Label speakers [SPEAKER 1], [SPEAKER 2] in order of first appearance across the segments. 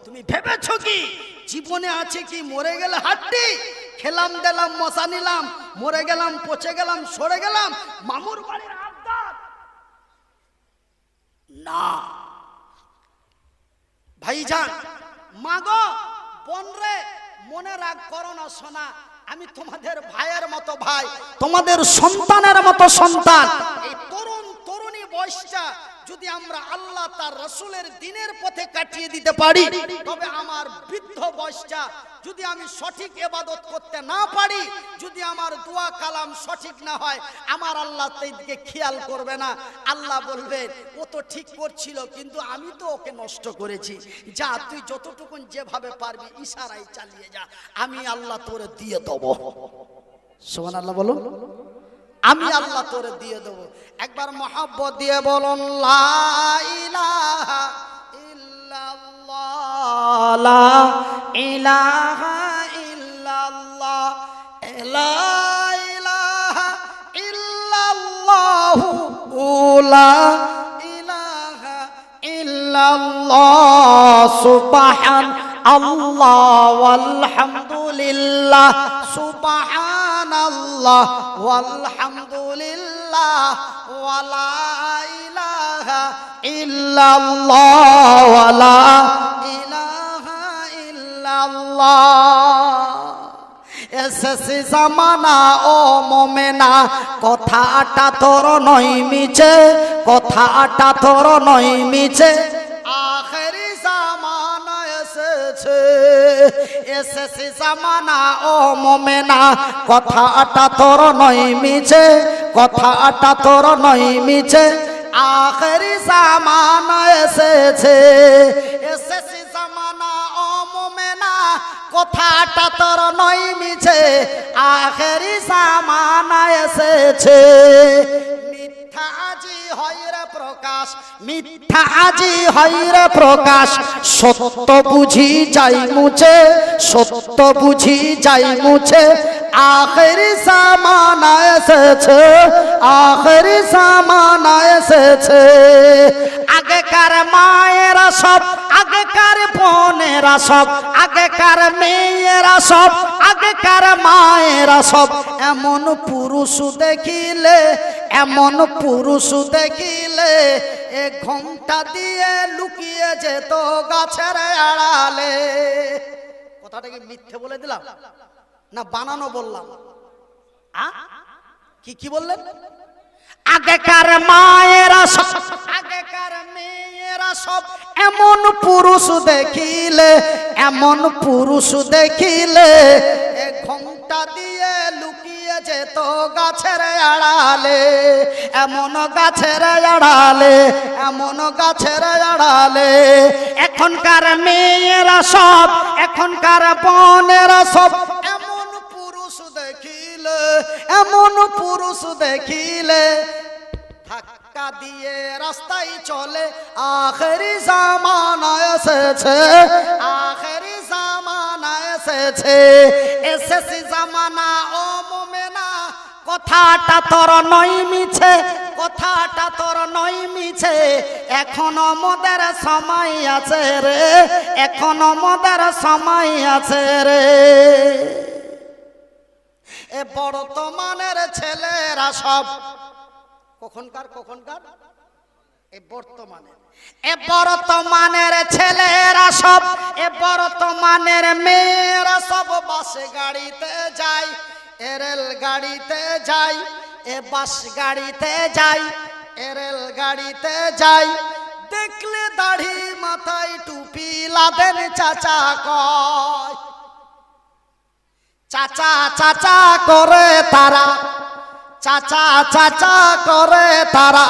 [SPEAKER 1] তুমি ভেবেছো কি জীবনে আছে কি মরে গেলে হাড্ডি, খেলাম দিলাম মশা নিলাম, মরে গেলাম পচে গেলাম সরে গেলাম, মামুর বাড়ির আবদার না। ভাইজান, মাগো বোনরে, মনে রাখ করো না সোনা, আমি তোমাদের ভাইয়ের মতো ভাই, তোমাদের সন্তানের মতো সন্তান। এই তরুণ তরুণী বয়সটা যদি আমরা আল্লাহ তার রাসূলের দ্বীনের পথে কাটিয়ে দিতে পারি, তবে আমার বৃদ্ধ বয়সটা যদি আমি সঠিক ইবাদত করতে না পারি, যদি আমার দোয়া কালাম সঠিক না হয়, আমার আল্লাহ সেই দিকে খেয়াল করবে না। আল্লাহ বলবেন ও তো ঠিক করছিল কিন্তু আমি তো ওকে নষ্ট করেছি, যা তুই যতটুকুন যেভাবে পারবি ইশারায় চালিয়ে যা, আমি আল্লাহ তোরে দিয়ে দেবো। সুবহানাল্লাহ বলো, আমি আল্লাহ তোরে দিয়ে দেবো। একবার মহব্বত দিয়ে বলুন লা ইলাহা ইল্লাল্লাহ, লা ইলাহা ইল্লাল্লাহ, লা ইলাহা ইল্লাল্লাহ, লা ইলাহা ইল্লাল্লাহ, সুবহানাল্লাহ ওয়ালহামদুলিল্লাহ, সুবহানাল্লাহ ওয়ালহামদুলিল্লাহ, ওয়ালা ইলাহা ইল্লাল্লাহ, ওয়ালা ইলাহা ইল্লাল্লাহ। এসেছে জামানা ও মোমেনা, কথাটা তোর নয় মিছে, কথাটা তোর নয় মিছে, আখেরি জামানা এসেছে। এসেছে জামানা ও মোমেনা, কথাটা তোর নয় মিছে, কথাটা তোর নয় মিছে, আখেরি জামানা এসেছে। এসেছে জামানা ও মোমেনা, কথাটা তোর নয় মিছে, আখেরি জামানা এসেছে। মিথ্যা আজি হয় রে প্রকাশ, মিথ্যা আজি হয় রে প্রকাশ, সত্য বুঝি যাই মুছে, সত্য বুঝি যাই মুছে, আখেরি জামানা এসেছে, আখেরি জামানা এসেছে। আগেকার মায়েরা সব, আগেকার বোনেরা সব, আগেকার মেয়েরা সব, আগেকার মায়েরা সব, এমন পুরুষ দেখিলে, এমন পুরুষ দেখিলে, এ ঘোমটা দিয়ে লুকিয়ে যেত গাছের আড়ালে। কথাটাকে মিথ্যে বলে দিলাম না বানানো বললাম? কি কি বললেন? আগেকার মায়েরা সব, আগেকার মেয়েরা সব, এমন পুরুষ দেখিলে, এমন পুরুষ দেখিলে, এ ঘোমটা দিয়ে লুকিয়ে যেত গাছের আড়ালে, এমন গাছের আড়ালে, এমন গাছের আড়ালে। এখনকার মেয়েরা সব, এখনকার বোনেরা সব, এমন পুরুষ দেখিলে, এমন পুরুষ দেখিলে, ধাক্কা দিয়ে রাস্তায় চলে, আখেরি জামানা এসেছে, আখেরি জামানা এসেছে। এসেছে জামানা ও মোমেনা, কথাটা তোর নয় মিছে, কথাটা তোর নয় মিছে, এখনো মোদের সময় আছে রে, এখনো মোদের সময় আছে রে। এ বর্তমানের ছেলেরা সব, কখনকার কখনকার এ বর্তমানের, এ বর্তমানের ছেলেরা সব, এ বর্তমানের মেয়েরা সব, বাসে গাড়িতে যায়, এ রেল গাড়িতে যায়, এ বাস গাড়িতে যায়, এ রেল গাড়িতে যায়। দেখলে দাড়ি মাথায় টুপি লাদেন চাচা কয়, চাচা চাচা করে তারা, চাচা চাচা করে তারা,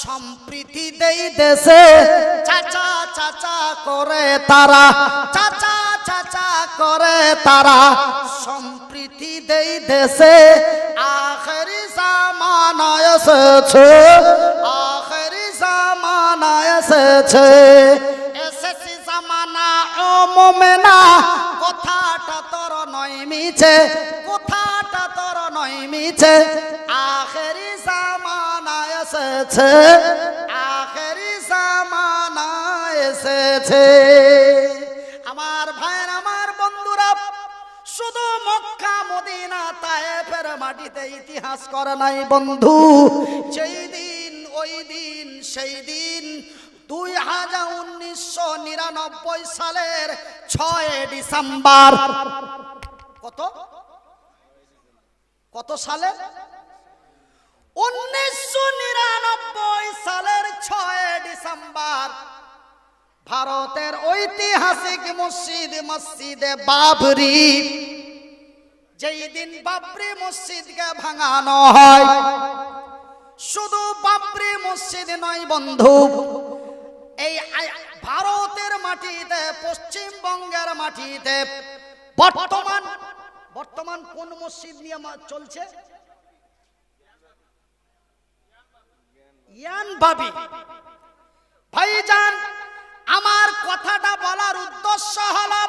[SPEAKER 1] সম্প্রীতি দেই দেশে, চাচা চাচা করে তারা, চাচা চাচা করে তারা, সম্প্রীতি দেই দেশে। আখেরি জামানা এসেছে, আখেরি জামানা এসেছে। এসেছে জামানা ও মোমেনা, কথাটা তোর নয় মিছে, কথাটা তোর নয় মিছে, আখেরি জামানা এসেছে, আখেরি জামানা এসেছে। আমার ভাইয়ের আমার বন্ধুরা, শুধু মক্কা মদিনা তায়েফের মাটিতে ইতিহাস করে নাই বন্ধু। যেই দিন ওই দিন সেই দিন 1999 সালের 6 ডিসেম্বর। কত সালে? 1999 সালের 6 ডিসেম্বর ভারতের ঐতিহাসিক মসজিদে বাবরি, যেই দিন বাবরি মসজিদকে ভাঙানো হয়। শুধু বাবরি মসজিদ নয় বন্ধু, এই ভারতের মাটিতে, পশ্চিমবঙ্গের মাটিতে বর্তমান কোন মসজিদ নিয়ে চলছে? ইয়ানবাবি। ভাইজান, আমার কথাটা বলার উদ্দেশ্য হলো,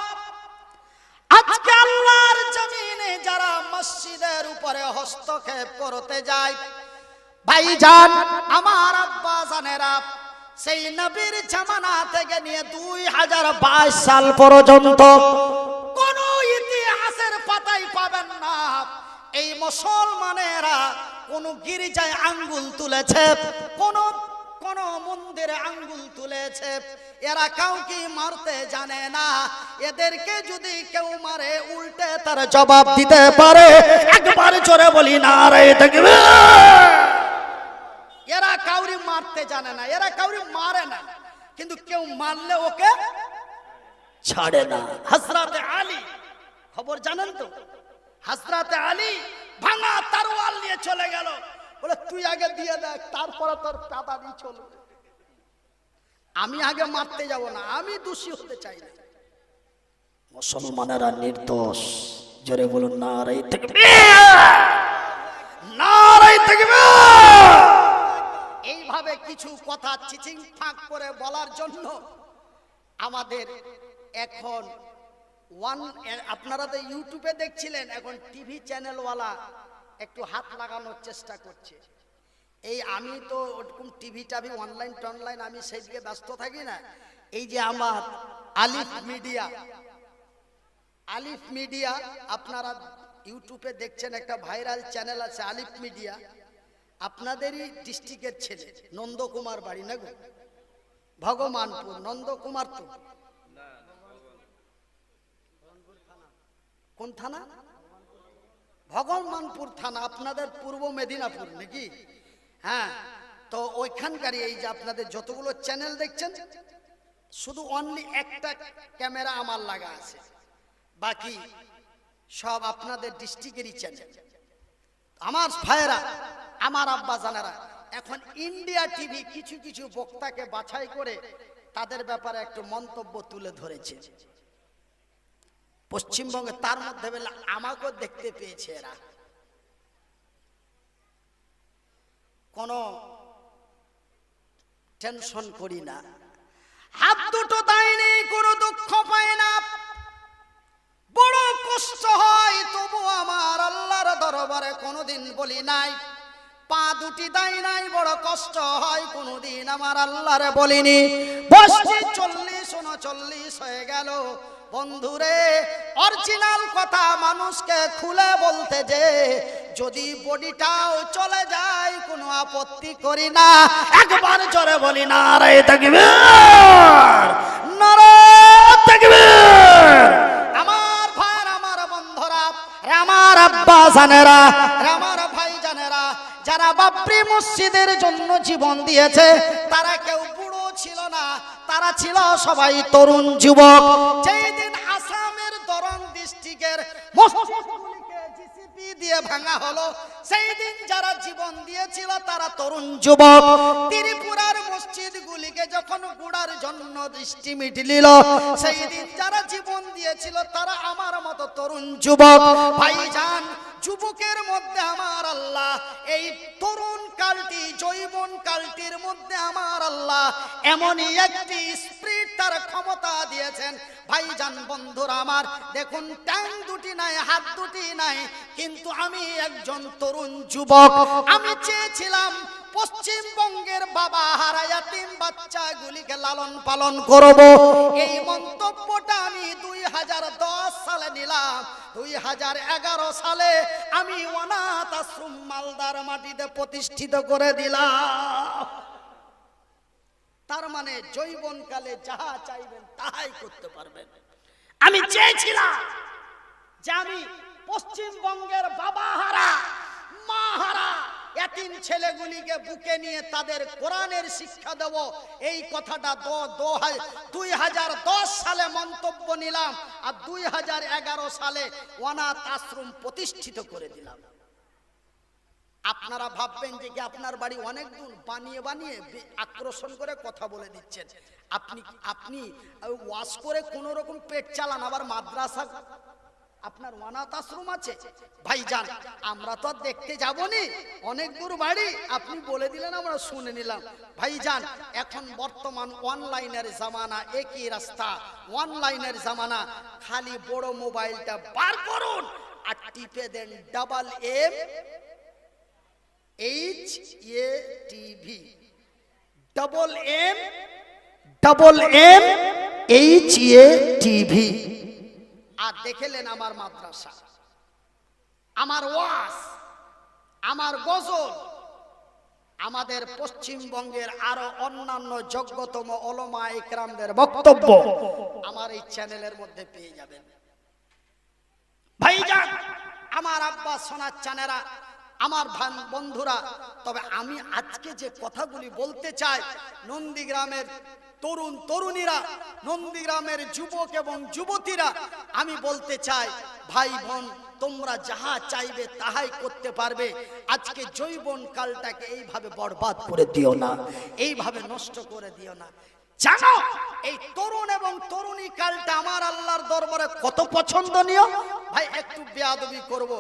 [SPEAKER 1] আজকে আল্লাহর জমিনে যারা মসজিদের উপরে হস্তক্ষেপ করতে যায়, ভাইজান আমার আব্বা জানেরা, সেই নবীর জামানা থেকে নিয়ে 2022 সাল পর্যন্ত কোন ইতিহাসের পাতায় পাবেন না এই মুসলমানেরা কোন গির্জায় আঙ্গুল তুলেছে, কোন মন্দিরে আঙ্গুল তুলেছে। এরা কাউকে মারতে জানে না। এদেরকে যদি কেউ মারে উল্টে তার জবাব দিতে পারে। একবার জোরে বলি নারায়ে তাকবীর। এরা কাউরি মারতে জানে না, এরা কাউরি মারে না, কিন্তু কেউ মারলে ওকে ছাড়ে না। হযরতে আলী, খবর জানেন তো? হযরতে আলী ভাঙা তরোয়াল নিয়ে চলে গেল, বলে তুই আগে দিয়ে দেখ, তারপরে তোর পাতা দিয়ে চলবে। আমি আগে মারতে যাব না, আমি দোষী হতে চাই না। মুসলমানেরা নির্দোষ। জোরে বলুন নারায়ে তাকবীর, নারায়ে তাকবীর। এইভাবে কিছু কথা চিচিং ফাঁক করে বলার জন্য আমাদের এখন আপনারা তো ইউটিউবে দেখছিলেন, এখন টিভি চ্যানেলওয়ালা একটু হাত লাগানোর চেষ্টা করছে। এই আমি তো ওরকম টিভি টাভি অনলাইন টনলাইন আমি সেই দিকে ব্যস্ত থাকি না। এই যে আমার আলিফ মিডিয়া আপনারা ইউটিউবে দেখছেন, একটা ভাইরাল চ্যানেল আছে আলিফ মিডিয়া। আপনাদেরই ডিস্ট্রিক্টের ছেলে, নন্দকুমার বাড়ি না গো? ভগবানপুর, নন্দকুমার তো কোন থানা? ভগবানপুর থানা, আপনাদের পূর্ব মেদিনীপুর নাকি? হ্যাঁ, তো ওইখানকারই এই যে আপনাদের যতগুলো চ্যানেল দেখছেন, শুধু অনলি একটা ক্যামেরা আমার লাগা আছে, বাকি সব আপনাদের ডিস্ট্রিক্টেরই চ্যানেল। আমার ভাইয়েরা, আমার আব্বা জানেরা, এখন ইন্ডিয়া টিভি কিছু কিছু বক্তাকে বাছাই করে তাদের ব্যাপারে একটু মন্তব্য তুলে ধরেছে পশ্চিমবঙ্গে। তার মধ্যে বেলা আমাকেও দেখতে পেয়েছে এরা। কোনো টেনশন করি না, হাত দুটো দেয়নি, কোনো দুঃখ পায় না, বড় কষ্ট হয়, তবু আমার আল্লাহর দরবারে কোনোদিন বলি নাই। পা দুটি দেয় নাই, বড় কষ্ট হয়, কোনোদিন আমার আল্লাহরে বলিনি। বয়সটি 40-39 হয়ে গেল বন্ধুরে। অরিজিনাল কথা মানুষকে খুলে বলতে যে যদি বডিটাও চলে যায় কোনো আপত্তি করি না। একবার জোরে বলি নারায়ে তাকবীর, নারায়ে তাকবীর। আমার ভাই, আমার বন্ধুরা, আমার আব্বা জানেরা, আমার ভাই জানেরা, যারা বাবরি মসজিদের জন্য জীবন দিয়েছে তারা কেউ বুড়ো ছিল না, তারা ছিল সবাই তরুণ যুবক। যেই দিন আসামের দরং ডিস্ট্রিক্টের মসজিদগুলিকে জিসিপি দিয়ে ভাঙা হলো, সেই দিন যারা জীবন দিয়েছিল তারা তরুণ যুবক। ত্রিপুরার মসজিদগুলিকে যখন গুড়ার জন্য দৃষ্টি মিটিল, সেই দিন যারা জীবন দিয়েছিল তারা আমার মতো তরুণ যুবক। ভাইজান, যুবকের মধ্যে আমার আল্লাহ এই তরুণ কালটি, যৌবন কালটির মধ্যে আমার আল্লাহ এমনই একটি স্পিরিট, তার ক্ষমতা দিয়েছেন। ভাইজান বন্ধুরা আমার, দেখুন ট্যাং দুটি নাই, হাত দুটি নাই, কিন্তু আমি একজন তরুণ যুবক। আমি চেয়েছিলাম পশ্চিমবঙ্গের বাবা হারা ইয়াতিম বাচ্চাগুলিকে লালন পালন করব। এই মন্তব্যটা আমি 2010 সালে নিলাম। 2011 সালে আমি অনাথ আশ্রম মালদার মাটিতে প্রতিষ্ঠিত করে দিলাম। তার মানে জৈবনকালে যাহা চাইবেন তাহাই করতে পারবেন। আমি চেয়েছিলাম যে আমি পশ্চিমবঙ্গের বাবা হারা মা হারা এতিম ছেলেগুলিকে বুকে নিয়ে তাদের কোরআনের শিক্ষা দেব। এই কথাটা 2010 সালে মন্তব্য নিলাম, আর 2011 সালে অনাথ আশ্রম প্রতিষ্ঠিত করে দিলাম। আপনারা ভাববেন যে কি আপনার বাড়ি অনেক দূর, বানিয়ে বানিয়ে আকর্ষণ করে কথা বলে দিচ্ছেন। আপনি ওয়াজ করে কোন রকম পেট চালান, আবার মাদ্রাসা আপনার অনাথ আশ্রম আছে। ভাইজান আমরা তো দেখতে যাবনি, অনেক দূর বাড়ি, আপনি বলে দিলেন আমরা শুনে নিলাম। ভাইজান এখন বর্তমান অনলাইনের জামানা, একই রাস্তা, অনলাইনের জামানা। খালি বড় মোবাইলটা বার করুন আর টিপে দেন MMHATV, MMHATV, আর দেখলেন আমার মাদ্রাসা, আমার ওয়াজ, আমার গজল, আমাদের পশ্চিমবঙ্গের আরো অন্যান্য যোগ্যতম ওলামা ইকরামদের বক্তব্য আমার এই চ্যানেলের মধ্যে পেয়ে যাবেন। ভাইজান আমার আব্বা সোনার চানেরা, আমার বন্ধুরা, তবে আমি আজকে যে কথাগুলি বলতে চাই, নন্দীগ্রামের তরুণ তরুণীরা, নন্দীগ্রামের যুবক এবং যুবতীরা, আমি বলতে চাই ভাই বোন তোমরা যাহা চাইবে তাহাই করতে পারবে। আজকে যৌবন কালটাকে এইভাবে বরবাদ করে দিও না, এইভাবে নষ্ট করে দিও না। জানো এই তরুণ এবং তরুণী কালটা আমার আল্লাহর দরবারে কত পছন্দনীয়। ভাই একটু বেয়াদবি করব,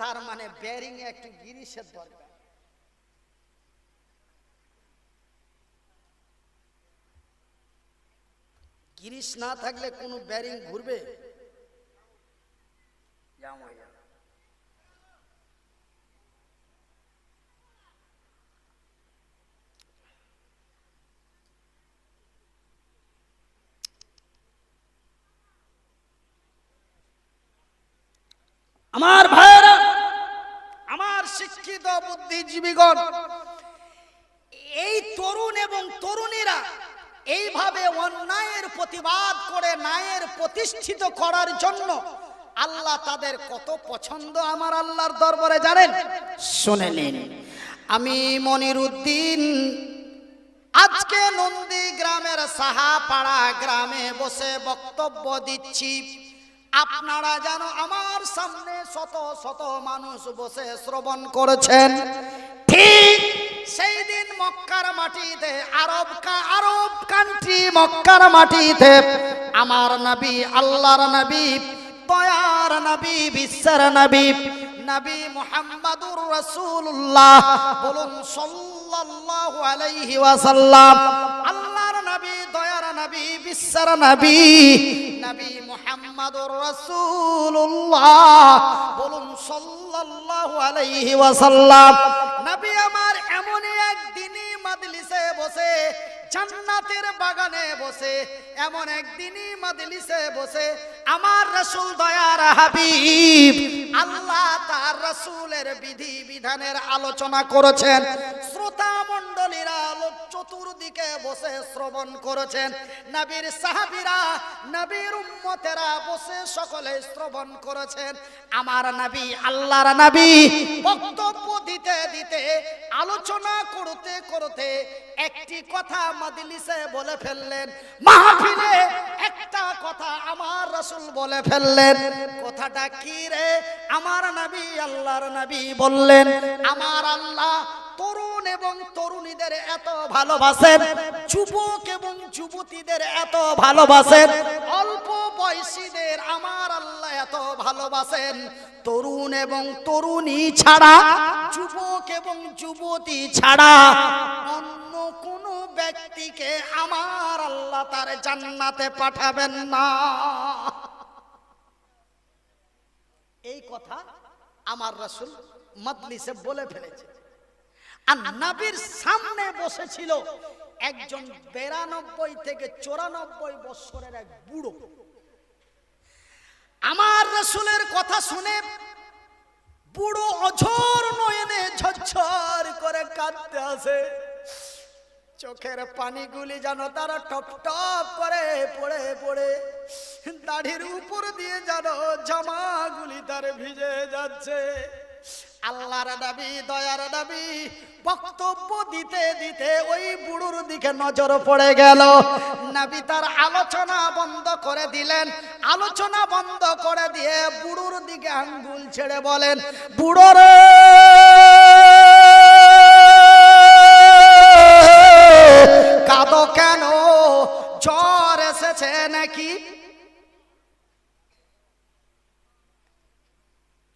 [SPEAKER 1] তার মানে বেয়ারিং এ একটু গিরিশের দরকার। গিরিশ না থাকলে কোনো বেয়ারিং ঘুরবে? আমার ভাইরা, আমার শিক্ষিত বুদ্ধিজীবীগণ, এই তরুণ এবং তরুণীরা এইভাবে অন্যায়ের প্রতিবাদ করে ন্যায়ের প্রতিষ্ঠিত করার জন্য আল্লাহ তাদের কত পছন্দ আমার আল্লাহর দরবারে জানেন? শুনে নিন। আমি মনিরুদ্দিন আজকে নন্দীগ্রামের সাহাপাড়া গ্রামে বসে বক্তব্য দিচ্ছি। আপনারা জানো আমার সামনে শত শত মানুষ বসে শ্রবণ করেছেন। ঠিক সেই দিন মক্কার মাটিতে, আরব কান্ট্রি মক্কার মাটিতে আমার নবী, আল্লাহর নবী, দয়ার নবী, বিশ্বের নবী, নবী মুহাম্মদুর রাসূলুল্লাহ, বলুন সাল্লাল্লাহু আলাইহি ওয়াসাল্লাম, আল্লাহর নবী, দয়ার নবী, বিশ্বের নবী, নবী মুহাম্মদুর রাসূলুল্লাহ, বলুন সাল্লাল্লাহু আলাইহি ওয়াসাল্লাম। নবী আমার এমনই একদিনই মাজলিসে বসে, জান্নাতের বাগানে বসে, এমন একদিনই মাজলিসে বসে আমার রাসূল দয়ার হাবিব আল্লাহ তার রাসূলের বিধি বিধানের আলোচনা করেছেন। শ্রোতা মণ্ডলীরা চতুর্দিকে বসে শ্রবণ করেছেন। নবীর সাহাবীরা, নবীর উম্মতেরা বসে সকলে শ্রবণ করেছেন। আমার নবী, আল্লাহর নবী বক্তব্য দিতে দিতে, আলোচনা করতে করতে একটি কথা মাজলিসে বলে ফেললেন, মাহফিলে একটা কথা আমার রাসূল বলে ফেললেন। কথাটা কি রে? আমার নবী, আল্লাহর নবী বললেন, আমার আল্লাহ তরুণ এবং তরুণীদের এত ভালোবাসেন, যুবক এবং যুবতীদের এত ভালোবাসেন, অল্প বয়সীদের আমার আল্লাহ এত ভালোবাসেন। তরুণ এবং তরুণী ছাড়া, যুবক এবং যুবতী ছাড়া অন্য কোন ব্যক্তিকে আমার আল্লাহ তার জান্নাতে পাঠাবেন না। এই কথা আমার রাসূল মাজলিসে বলে ফেলেছে। আর নবীর সামনে বসেছিল একজন 92 থেকে 94 বছরের এক বুড়ো। আমার রাসূলের কথা শুনে বুড়ো অঝোর নয়নে ঝরঝর করে কাঁদতে আসে, চোখের পানিগুলি যেন তার টপ টপ করে পড়ে পড়ে দাড়ির উপর দিয়ে যেন জামাগুলি তার ভিজে যাচ্ছে। আল্লাহর নবী, দয়ার নবী বক্তব্য দিতে দিতে ওই বুড়োর দিকে নজর পড়ে গেল। নবী তার আলোচনা বন্ধ করে দিলেন। আলোচনা বন্ধ করে দিয়ে বুড়োর দিকে আঙ্গুল ছেড়ে বলেন, বুড়ো রে, কাঁদো কেন? জ্বর এসেছে নাকি?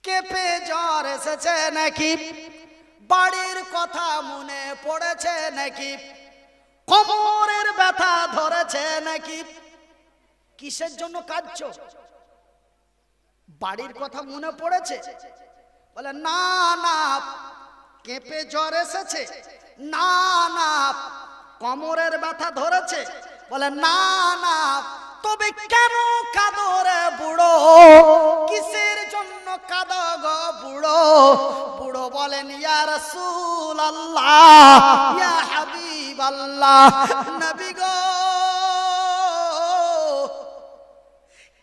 [SPEAKER 1] কেঁপে জ্বর এসেছে নাকি? বাড়ির কথা মনে পড়েছে নাকি? কোমরের ব্যথা ধরেছে নাকি? কিসের জন্য কাঁদছো? বাড়ির কথা মনে পড়েছে? বলে না না, কেঁপে জ্বর এসেছে। না না, কোমরের ব্যথা ধরেছে। বলে না না, তবে কেন কাঁদো রে বুড়ো? কিসের জন্য কাঁদো গো বুড়ো? বুড়ো বলেন, ইয়া রাসূলুল্লাহ, ইয়া হাবিবাল্লাহ, নবী গো,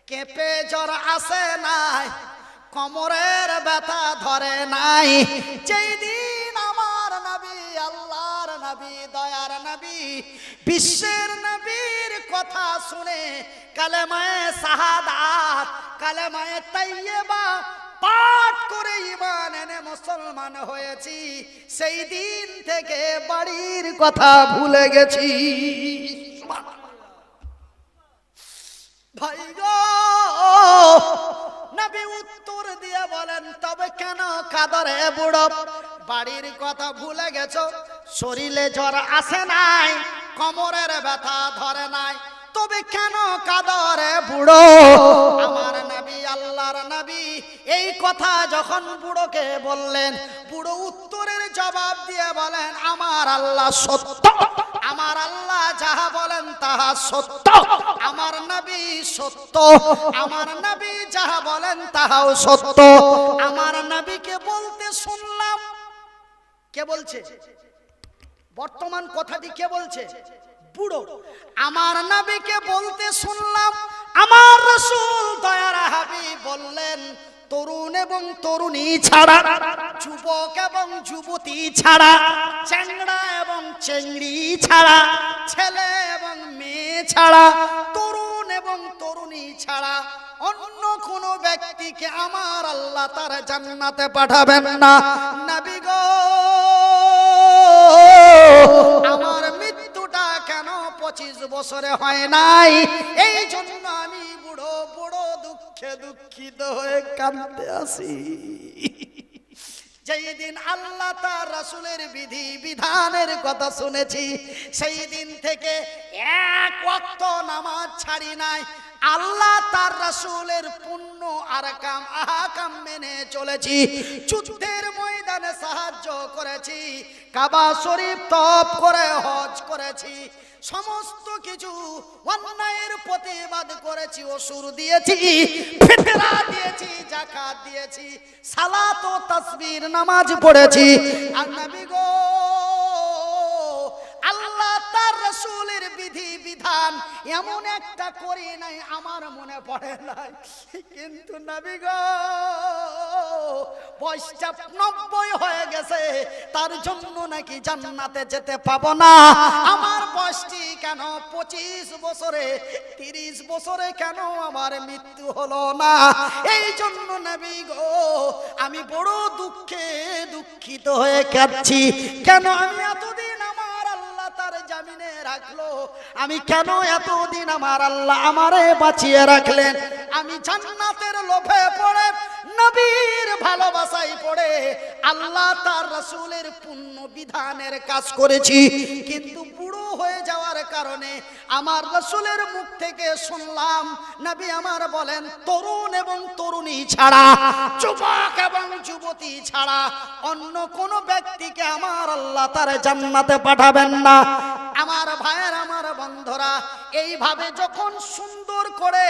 [SPEAKER 1] কেঁপে জ্বর আসে নাই, কোমরের ব্যথা ধরে নাই। যেই দিন আমার নবী, আল্লাহর নবী, দয়ার নবী, বিশ্বের নবীর কথা শুনে কালেমায়ে শাহাদাত, কালেমায়ে তাইয়্যিবা পাঠ করে ঈমান এনে মুসলমান হয়েছি, সেই দিন থেকে বাড়ির কথা ভুলে গেছি। ভাই গো, নবী উত্তর দিয়ে বলেন, তবে কেন কাঁদো রে বুড়ো? বাড়ির কথা ভুলে গেছো, শরীরে জ্বর আসে নাই, কোমরের ব্যথা ধরে নাই, তবে কেন কাঁদো রে বুড়ো? আমার নবী, আল্লাহর নবী এই কথা যখন বুড়োকে বললেন, বুড়ো উত্তরের জবাব দিয়ে বলেন, আমার আল্লাহ সত্য, আমার আল্লাহ যাহা বলেন তাহা সত্য, আমার নবী সত্য, আমার নবী যাহা বলেন তাহাও সত্য। আমার নবীকে বলতে শুনলাম। কে বলছে? বর্তমান কথাটি কে বলছে? বুড়ো। আমার নবীকে বলতে শুনলাম, আমার রাসূল দয়ার হাবিব বললেন, তরুণ এবং তরুণী ছাড়া, যুবক এবং যুবতী ছাড়া, চ্যাংড়া এবং চেংড়ি ছাড়া, ছেলে এবং মেয়ে ছাড়া, তরুণ এবং তরুণী ছাড়া অন্য কোন ব্যক্তিকে আমার আল্লাহ তার জান্নাতে পাঠাবেন না। নবী গো, আমার মৃত্যুটা কেন 25 বছরে হয় নাই? এই জন্য আমি বুড়ো বুড়ো দুঃখে দুঃখিত হয়ে কাঁদতে আসি। যেই দিন আল্লাহ তার রাসূলের বিধি বিধানের কথা শুনেছি, সেই দিন থেকে এক ওয়াক্ত নামাজ ছাড়ি নাই। আল্লাহ তার রাসূলের পুণ্য আরকাম আহকাম মেনে চলেছি। যুদ্ধের ময়দানে সাহায্য করেছি, কাবা শরীফ তওয়াফ করে হজ করেছি, সমস্ত কিছু অন্যায়ের প্রতিবাদ করেছি, অসুর দিয়েছি, ফিতরা দিয়েছি, যাকাত দিয়েছি, সালাত ও তাসবিহ নামাজ পড়েছি। আর নবী গো, আল্লাহ তার রাসূলের বিধি বিধান এমন একটা করি নাই আমার মনে পড়ে নাই। কিন্তু নবী গো, বয়স 90 হয়ে গেছে, তার জন্য নাকি জান্নাতে যেতে পাবো না। আমার বয়সটি কেন 25 বছরে, 30 বছরে কেন আমার মৃত্যু হলো না? এই জন্য নবী গো, আমি বড় দুঃখে দুঃখিত হয়ে কাঁদছি। কেন আমি এতদিন আমার আল্লাহ তার জামিনে রাখলো? আমি কেন এতদিন আমার আল্লাহ আমারে বাঁচিয়ে রাখলেন? আমি জান্নাতের লোভে পড়ে নবীর ভালোবাসায় পড়ে আল্লাহ তার রাসূলের পুণ্য বিধানের কাজ করেছি, কিন্তু বুড়ো হয়ে যাওয়ার কারণে আমার রাসূলের মুখ থেকে শুনলাম নবী আমার বলেন তরুণ এবং তরুণী ছাড়া, যুবক এবং যুবতী ছাড়া অন্য কোন ব্যক্তিকে আমার আল্লাহ তার জান্নাতে পাঠাবেন না। আমার ভাইয়ের, আমার বন্ধুরা, এইভাবে যখন সুন্দর করে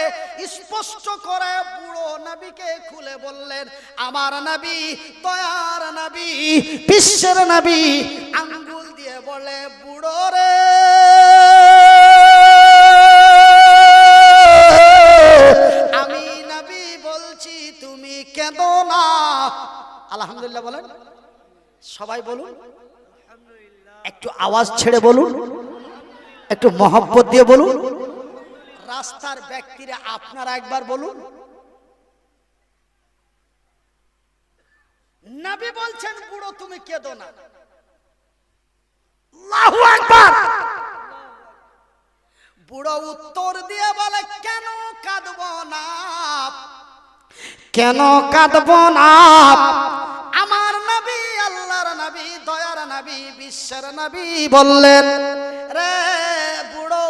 [SPEAKER 1] স্পষ্ট করে বুড়ো নবীকে খুলে বললেন, আমার নবী, দয়ার নবী, বিশ্বের নবী আঙ্গুল দিয়ে বলে, বুড়ো রে, আমি নবী বলছি তুমি কেঁদো না। আলহামদুলিল্লাহ বলেন, সবাই বলুন, একটু আওয়াজ ছেড়ে বলুন, একটু মহব্বত দিয়ে বলুন। রাস্তার ব্যক্তিরা আপনারা একবার বলুন, নবী বলছেন বুড়ো তুমি কেঁদো না। আল্লাহু আকবার। বুড়ো উত্তর দিয়ে বলে, কেন কাঁদবো না, কেন কাঁদবো না? আমার নবী, আল্লাহর নবী, দয়ার নবী, বিশ্বের নবী বললেন, রে বুড়ো,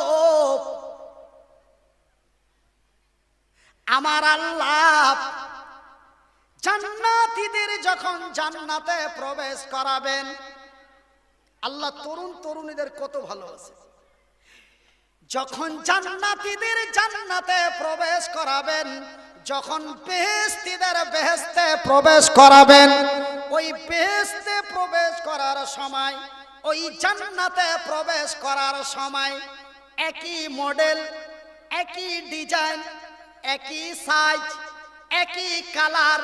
[SPEAKER 1] আমার আল্লাহ জান্নাতীদের যখন জান্নাতে প্রবেশ করাবেন, আল্লাহ তরুণ তরুণীদের কত ভালোবাসে, যখন জান্নাতীদের জান্নাতে প্রবেশ করাবেন, যখন বেহেশতীদের বেহেশতে প্রবেশ করাবেন, ওই বেহেশতে প্রবেশ করার সময়, ওই জান্নাতে প্রবেশ করার সময় একই মডেল, একই ডিজাইন, একই সাইজ, একই কালার